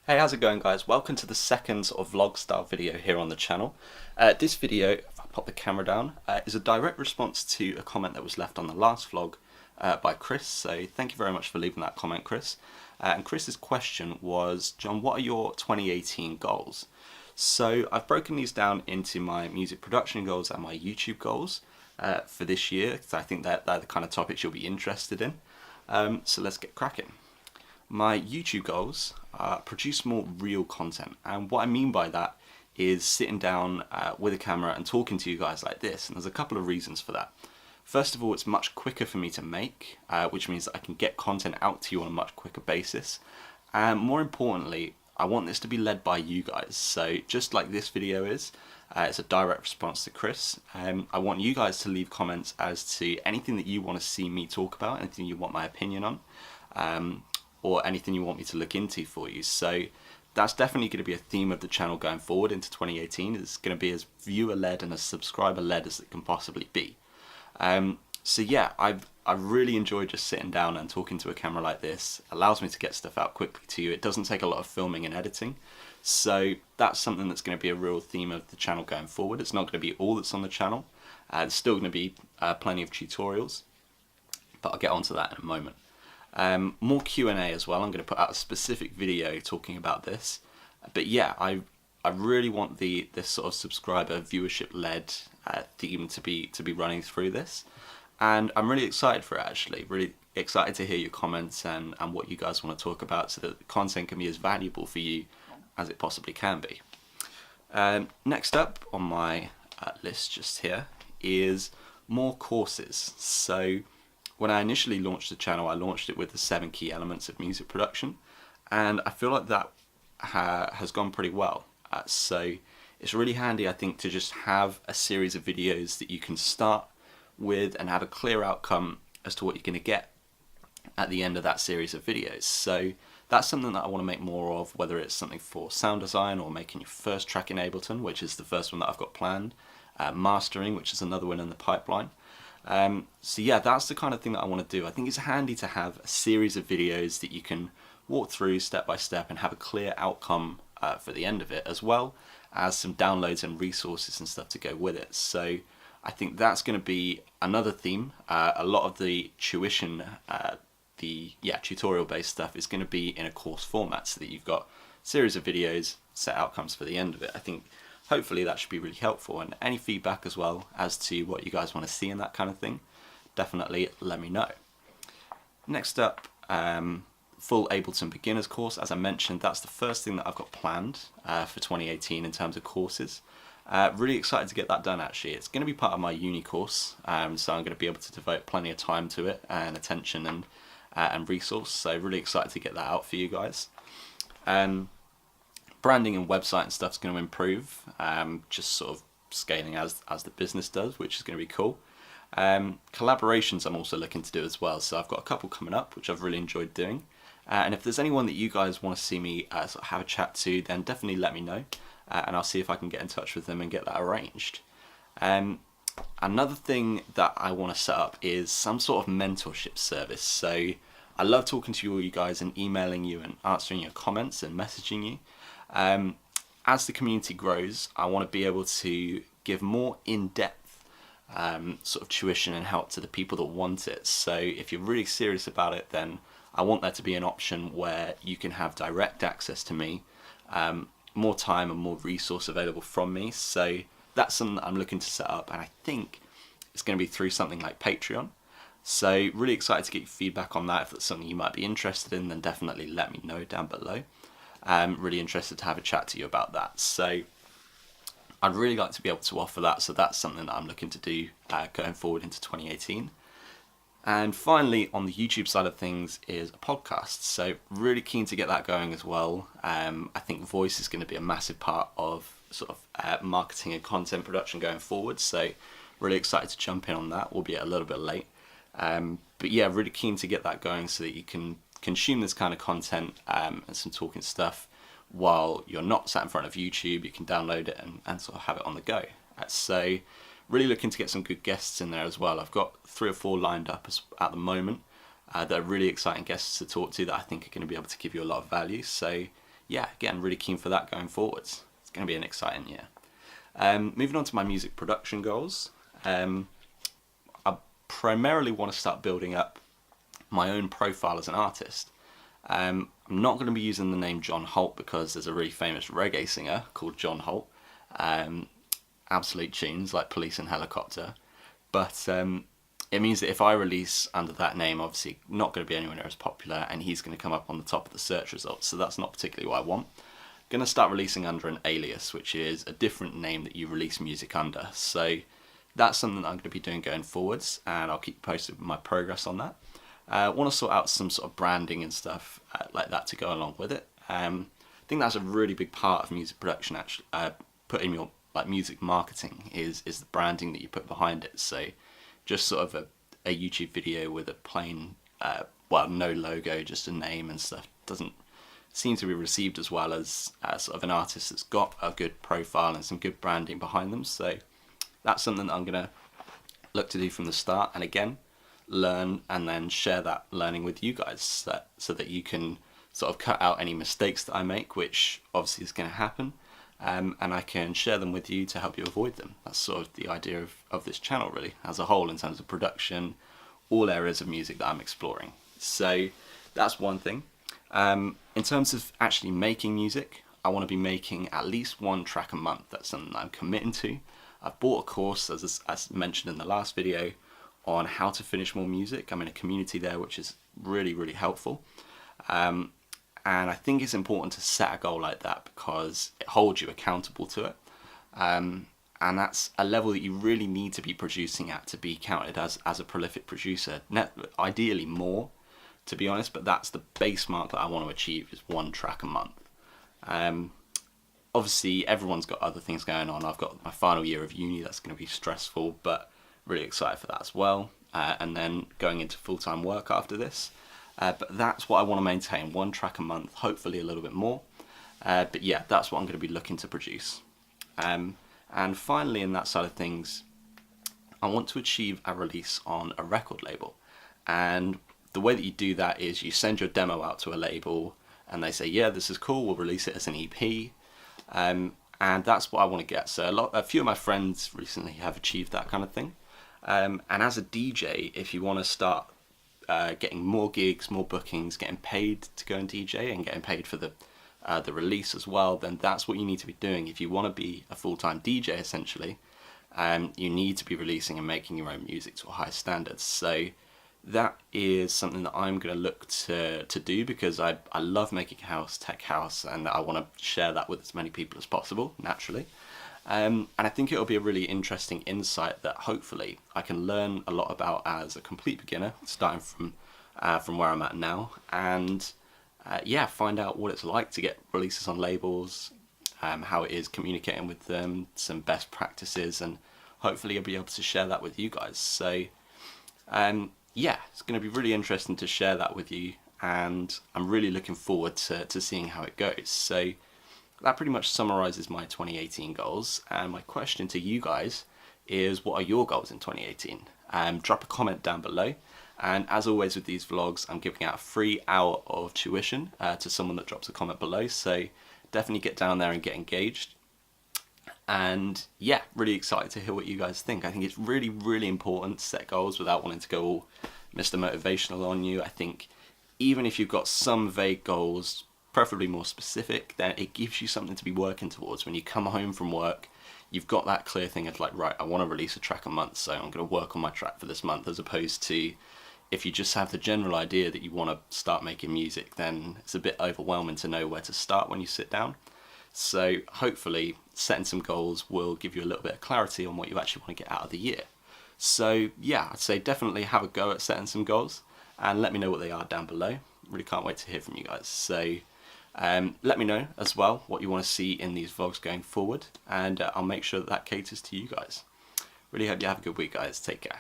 Hey, how's it going, guys? Welcome to the second sort of vlog style video here on the channel. This video, if I pop the camera down, is a direct response to a comment that was left on the last vlog by Chris. So thank you very much for leaving that comment, Chris. And Chris's question was, John, what are your 2018 goals? So I've broken these down into my music production goals and my YouTube goals for this year, because I think that they're the kind of topics you'll be interested in. So let's get cracking. My YouTube goals are produce more real content, and what I mean by that is sitting down with a camera and talking to you guys like this, and there's a couple of reasons for that. First of all, it's much quicker for me to make, which means that I can get content out to you on a much quicker basis, and more importantly, I want this to be led by you guys. So just like this video is, it's a direct response to Chris. I want you guys to leave comments as to anything that you want to see me talk about, anything you want my opinion on, or anything you want me to look into for you. So that's definitely going to be a theme of the channel going forward into 2018. It's going to be as viewer led and as subscriber led as it can possibly be. So yeah, I really enjoy just sitting down and talking to a camera like this. It allows me to get stuff out quickly to you. It doesn't take a lot of filming and editing. So that's something that's going to be a real theme of the channel going forward. It's not going to be all that's on the channel. There's still going to be plenty of tutorials, but I'll get onto that in a moment. More Q&A as well. I'm going to put out a specific video talking about this. But yeah, I really want this sort of subscriber viewership led theme to be running through this, and I'm really excited for it, actually. Really excited to hear your comments and what you guys want to talk about, so that the content can be as valuable for you as it possibly can be. Next up on my list just here is more courses. So when I initially launched the channel, I launched it with the 7 key elements of music production, and I feel like that has gone pretty well. So it's really handy, I think, to just have a series of videos that you can start with and have a clear outcome as to what you're going to get at the end of that series of videos. So that's something that I want to make more of, whether it's something for sound design or making your first track in Ableton, which is the first one that I've got planned, mastering, which is another one in the pipeline. So yeah, that's the kind of thing that I want to do. I think it's handy to have a series of videos that you can walk through step by step and have a clear outcome for the end of it, as well as some downloads and resources and stuff to go with it. So I think that's going to be another theme. A lot of the tuition, tutorial based stuff is going to be in a course format, so that you've got a series of videos, set outcomes for the end of it. I think hopefully that should be really helpful, and any feedback as well as to what you guys want to see in that kind of thing, definitely let me know. Next up, full Ableton beginners course. As I mentioned, that's the first thing that I've got planned for 2018 in terms of courses. Really excited to get that done, actually. It's going to be part of my uni course, so I'm going to be able to devote plenty of time to it and attention and resource, so really excited to get that out for you guys. Branding and website and stuff is going to improve, just sort of scaling as the business does, which is going to be cool. Collaborations I'm also looking to do as well, so I've got a couple coming up which I've really enjoyed doing, and if there's anyone that you guys want to see me sort of have a chat to, then definitely let me know, and I'll see if I can get in touch with them and get that arranged. Another thing that I want to set up is some sort of mentorship service. So I love talking to all you guys and emailing you and answering your comments and messaging you. As the community grows, I want to be able to give more in-depth sort of tuition and help to the people that want it. So if you're really serious about it, then I want there to be an option where you can have direct access to me, more time and more resource available from me. So that's something that I'm looking to set up, and I think it's going to be through something like Patreon. So really excited to get your feedback on that. If that's something you might be interested in, then definitely let me know down below. I'm really interested to have a chat to you about that. So I'd really like to be able to offer that, so that's something that I'm looking to do going forward into 2018. And finally, on the YouTube side of things is a podcast. So really keen to get that going as well. I think voice is going to be a massive part of sort of marketing and content production going forward. So really excited to jump in on that, albeit a little bit late. But yeah, really keen to get that going so that you can consume this kind of content and some talking stuff while you're not sat in front of YouTube. You can download it and sort of have it on the go. So really looking to get some good guests in there as well. I've got 3 or 4 lined up at the moment that are really exciting guests to talk to that I think are going to be able to give you a lot of value. So yeah, again, really keen for that going forwards. It's going to be an exciting year. Moving on to my music production goals. I primarily want to start building up my own profile as an artist. I'm not going to be using the name John Holt because there's a really famous reggae singer called John Holt. Absolute tunes like Police and Helicopter. But it means that if I release under that name, obviously not going to be anywhere near as popular, and he's going to come up on the top of the search results, so that's not particularly what I want. I'm going to start releasing under an alias, which is a different name that you release music under. So that's something that I'm going to be doing going forwards, and I'll keep you posted with my progress on that. I want to sort out some sort of branding and stuff like that to go along with it. I think that's a really big part of music production, actually. Putting your music marketing is the branding that you put behind it. So just sort of a YouTube video with a plain, no logo, just a name and stuff doesn't seem to be received as well as sort of an artist that's got a good profile and some good branding behind them. So that's something that I'm going to look to do from the start, and again, learn and then share that learning with you guys so that you can sort of cut out any mistakes that I make, which obviously is going to happen. And I can share them with you to help you avoid them. That's sort of the idea of this channel really, as a whole, in terms of production, all areas of music that I'm exploring. So that's one thing. In terms of actually making music, I want to be making at least one track a month. That's something that I'm committing to. I've bought a course, as mentioned in the last video, on how to finish more music. I'm in a community there which is really, really helpful. And I think it's important to set a goal like that because it holds you accountable to it. And that's a level that you really need to be producing at to be counted as a prolific producer. Ideally more, to be honest, but that's the base mark that I want to achieve, is one track a month. Obviously, everyone's got other things going on. I've got my final year of uni, that's going to be stressful, but really excited for that as well. And then going into full-time work after this. But that's what I want to maintain, one track a month, hopefully a little bit more. But yeah, that's what I'm going to be looking to produce. And finally, in that side of things, I want to achieve a release on a record label. And the way that you do that is you send your demo out to a label and they say, yeah, this is cool, we'll release it as an EP. And that's what I want to get. So a few of my friends recently have achieved that kind of thing. And as a DJ, if you want to start getting more gigs, more bookings, getting paid to go and DJ and getting paid for the release as well, then that's what you need to be doing. If you want to be a full-time DJ, essentially, you need to be releasing and making your own music to a high standard. So that is something that I'm going to look to do because I love making house, tech house, and I want to share that with as many people as possible, naturally. And I think it'll be a really interesting insight that hopefully I can learn a lot about as a complete beginner, starting from where I'm at now, and yeah, find out what it's like to get releases on labels, how it is communicating with them, some best practices, and hopefully I'll be able to share that with you guys. So yeah, it's going to be really interesting to share that with you, and I'm really looking forward to seeing how it goes. So that pretty much summarizes my 2018 goals, and my question to you guys is, what are your goals in 2018? Drop a comment down below, and as always with these vlogs, I'm giving out a free hour of tuition to someone that drops a comment below, so definitely get down there and get engaged. And yeah, really excited to hear what you guys think. I think it's really, really important to set goals without wanting to go all Mr. Motivational on you. I think even if you've got some vague goals, preferably more specific, then it gives you something to be working towards. When you come home from work, you've got that clear thing of like, right, I want to release a track a month, so I'm going to work on my track for this month, as opposed to if you just have the general idea that you want to start making music, then it's a bit overwhelming to know where to start when you sit down. So hopefully setting some goals will give you a little bit of clarity on what you actually want to get out of the year. So yeah, I'd say definitely have a go at setting some goals and let me know what they are down below. Really can't wait to hear from you guys. So let me know as well what you want to see in these vlogs going forward, and I'll make sure that caters to you guys. Really hope you have a good week, guys. Take care.